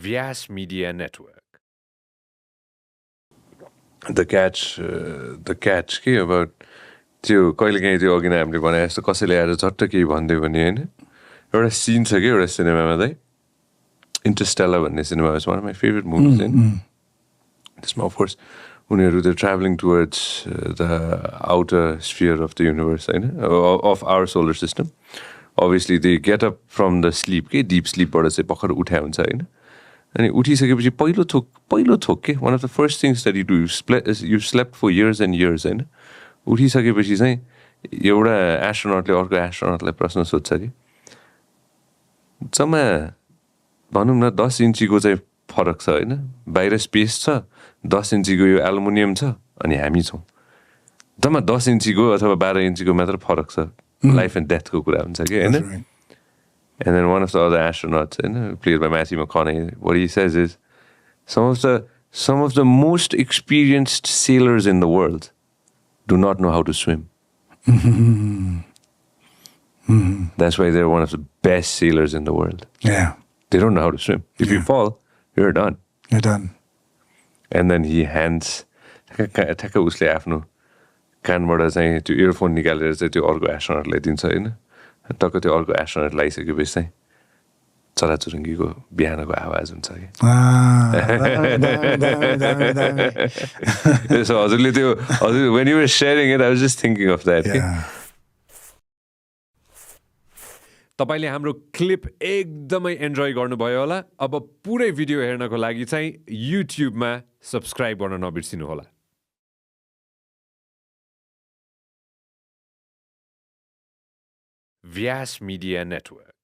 Vyas Media Network. The catch के about त्यो कहिलेकाहीँ त्यो अघि नै हामीले भने जस्तो कसैले आएर झट्ट केही भनिदियो भने होइन एउटा सिन छ कि एउटा सिनेमामा चाहिँ Interstellar भन्ने सिनेमा is one of my favourite movies होइन त्यसमा अफकोर्स उनीहरू त्यो travelling towards the outer sphere of the universe होइन of our solar system obviously they get up from the sleep के डिप स्लिपबाट चाहिँ भर्खर उठ्या हुन्छ होइन अनि उठिसकेपछि पहिलो थोक के one of the first things that you slept for years and years होइन उठिसकेपछि चाहिँ एउटा एस्ट्रोनटले अर्को एस्ट्रोनटलाई प्रश्न सोध्छ कि जम्मा भनौँ न 10 इन्चीको चाहिँ फरक छ होइन बाहिर स्पेस छ 10 इन्चीको यो एल्युमिनियम छ अनि हामी छौँ जम्मा 10 इन्चीको अथवा 12 इन्चीको मात्र फरक छ लाइफ एन्ड डेथको कुरा हुन्छ कि होइन And then one of the other astronauts, played by Matthew McConaughey, what he says is, some of the most experienced sailors in the world do not know how to swim. That's why they're one of the best sailors in the world. Yeah. They don't know how to swim. If you fall, you're done. You're done. And then he hands, ठ्याक्क उसले आफ्नो कानबाट चाहिँ त्यो earphone निकालेर चाहिँ त्यो अर्को एस्ट्रोनटलाई दिन्छ होइन टक्क त्यो अर्को एस्ट्रोनट लगाइसकेपछि चाहिँ चराचुरुङ्गीको बिहानको आवाज हुन्छ कि सो हजुरले त्यो हजुर when you were sharing it I was just thinking of that तपाईले हाम्रो क्लिप एकदमै एन्जोय गर्नुभयो होला अब पुरै भिडियो हेर्नको लागि चाहिँ युट्युबमा सब्स्क्राइब गर्न नबिर्सिनु होला Vyas Media Network.